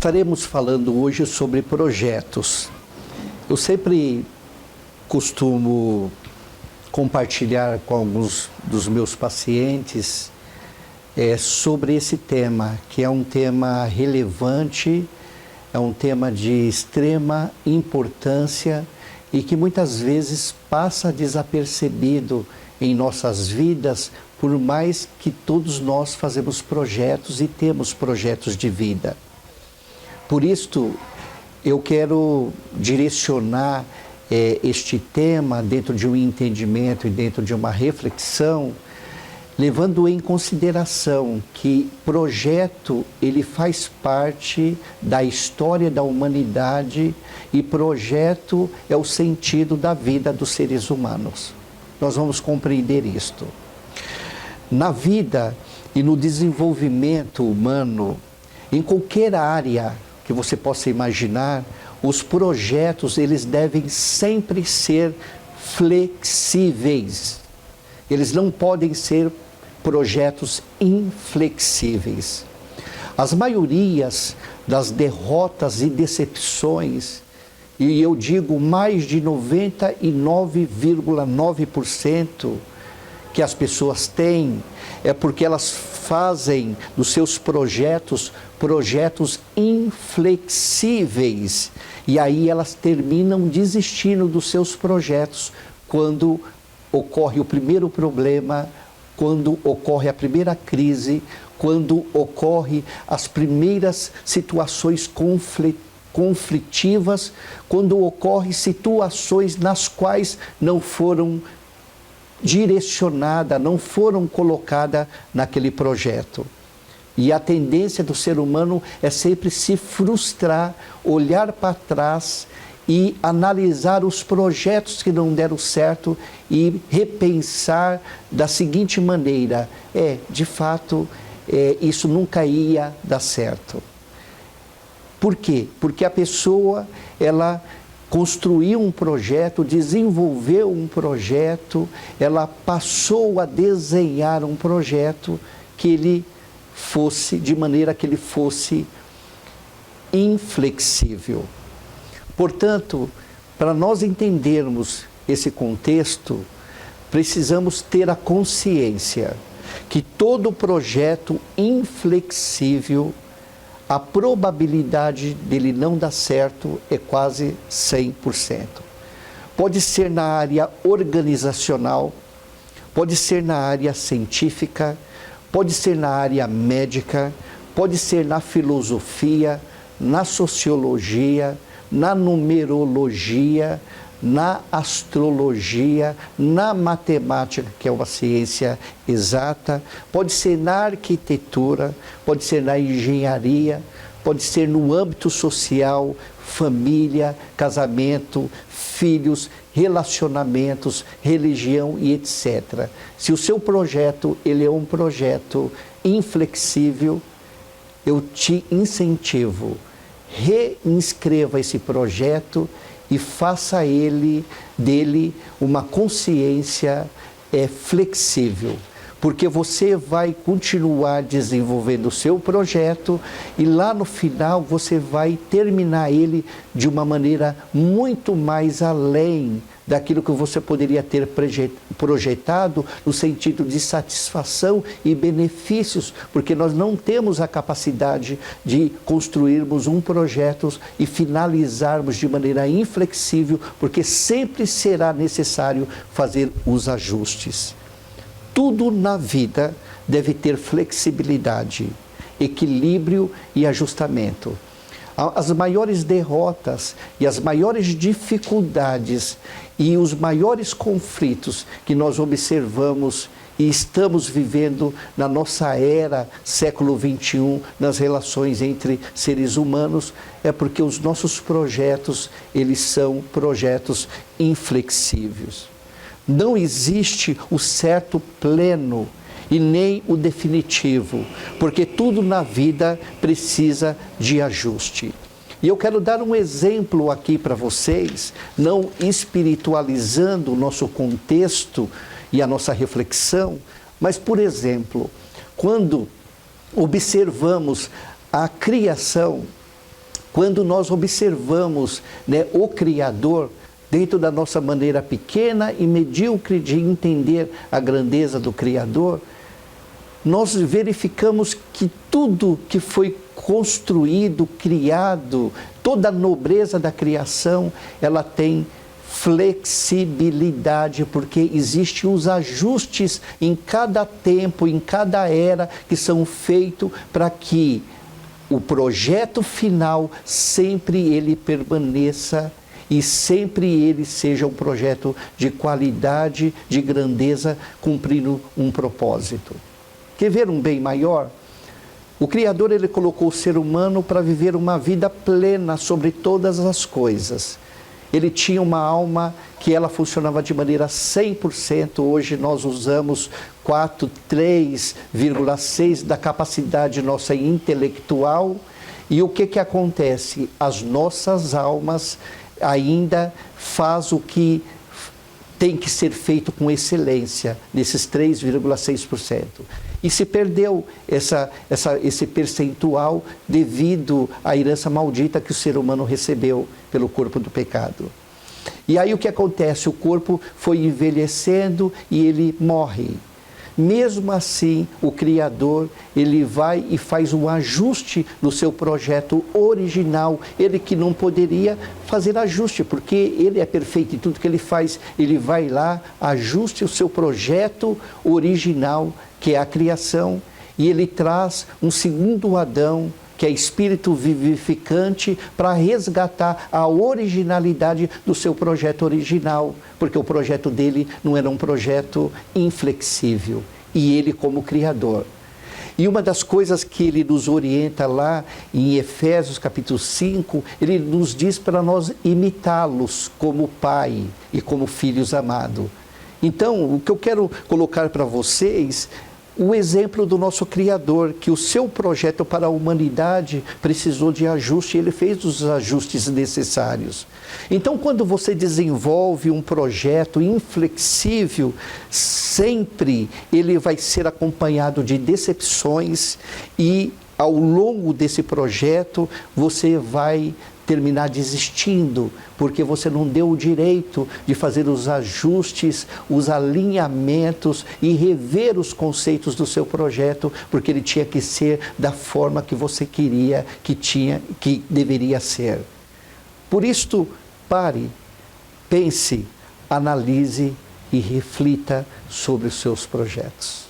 Estaremos falando hoje sobre projetos. Eu sempre costumo compartilhar com alguns dos meus pacientes sobre esse tema, que é um tema relevante, é um tema de extrema importância e que muitas vezes passa desapercebido em nossas vidas, por mais que todos nós fazemos projetos e temos projetos de vida. Por isto, eu quero direcionar este tema dentro de um entendimento e dentro de uma reflexão, levando em consideração que projeto ele faz parte da história da humanidade e projeto é o sentido da vida dos seres humanos. Nós vamos compreender isto. Na vida e no desenvolvimento humano, em qualquer área que você possa imaginar, os projetos eles devem sempre ser flexíveis. Eles não podem ser projetos inflexíveis. As maiorias das derrotas e decepções, e eu digo mais de 99,9% que as pessoas têm, é porque elas fazem dos seus projetos inflexíveis. E aí elas terminam desistindo dos seus projetos quando ocorre o primeiro problema, quando ocorre a primeira crise, quando ocorre as primeiras situações conflitivas, quando ocorrem situações nas quais não foram direcionadas, não foram colocadas naquele projeto. E a tendência do ser humano é sempre se frustrar, olhar para trás e analisar os projetos que não deram certo e repensar da seguinte maneira: de fato, isso nunca ia dar certo. Por quê? Porque a pessoa, ela construiu um projeto, desenvolveu um projeto, ela passou a desenhar um projeto que ele fosse, de maneira que ele fosse inflexível. Portanto, para nós entendermos esse contexto, precisamos ter a consciência que todo projeto inflexível, a probabilidade dele não dar certo é quase 100%. Pode ser na área organizacional, pode ser na área científica, pode ser na área médica, pode ser na filosofia, na sociologia, na numerologia, na astrologia, na matemática, que é uma ciência exata, pode ser na arquitetura, pode ser na engenharia, pode ser no âmbito social, família, casamento, filhos, relacionamentos, religião e etc. Se o seu projeto ele é um projeto inflexível, eu te incentivo, reinscreva esse projeto e faça dele uma consciência flexível, porque você vai continuar desenvolvendo o seu projeto e lá no final você vai terminar ele de uma maneira muito mais além daquilo que você poderia ter projetado no sentido de satisfação e benefícios, porque nós não temos a capacidade de construirmos um projeto e finalizarmos de maneira inflexível, porque sempre será necessário fazer os ajustes. Tudo na vida deve ter flexibilidade, equilíbrio e ajustamento. As maiores derrotas e as maiores dificuldades e os maiores conflitos que nós observamos e estamos vivendo na nossa era, século XXI, nas relações entre seres humanos, é porque os nossos projetos, eles são projetos inflexíveis. Não existe o certo pleno e nem o definitivo, porque tudo na vida precisa de ajuste. E eu quero dar um exemplo aqui para vocês, não espiritualizando o nosso contexto e a nossa reflexão, mas, por exemplo, quando observamos a criação Quando nós observamos, né, o Criador, dentro da nossa maneira pequena e medíocre de entender a grandeza do Criador, nós verificamos que tudo que foi construído, criado, toda a nobreza da criação, ela tem flexibilidade, porque existem os ajustes em cada tempo, em cada era, que são feitos para que o projeto final sempre ele permaneça e sempre ele seja um projeto de qualidade, de grandeza, cumprindo um propósito. Quer ver um bem maior? O Criador ele colocou o ser humano para viver uma vida plena sobre todas as coisas. Ele tinha uma alma que ela funcionava de maneira 100%. Hoje nós usamos 3,6% da capacidade nossa intelectual. E o que acontece? As nossas almas ainda faz o que tem que ser feito com excelência, nesses 3,6%. E se perdeu esse percentual devido à herança maldita que o ser humano recebeu pelo corpo do pecado. E aí o que acontece? O corpo foi envelhecendo e ele morre. Mesmo assim, o Criador, ele vai e faz um ajuste no seu projeto original. Ele que não poderia fazer ajuste, porque ele é perfeito em tudo que ele faz. Ele vai lá, ajuste o seu projeto original, que é a criação, e ele traz um segundo Adão, que é espírito vivificante, para resgatar a originalidade do seu projeto original, porque o projeto dele não era um projeto inflexível, e ele como Criador. E uma das coisas que ele nos orienta lá em Efésios capítulo 5, ele nos diz para nós imitá-los como pai e como filhos amados. Então, o que eu quero colocar para vocês, o exemplo do nosso Criador, que o seu projeto para a humanidade precisou de ajuste, ele fez os ajustes necessários. Então, quando você desenvolve um projeto inflexível, sempre ele vai ser acompanhado de decepções e, ao longo desse projeto, você vai terminar desistindo, porque você não deu o direito de fazer os ajustes, os alinhamentos e rever os conceitos do seu projeto, porque ele tinha que ser da forma que você queria, que deveria ser. Por isto, pare, pense, analise e reflita sobre os seus projetos.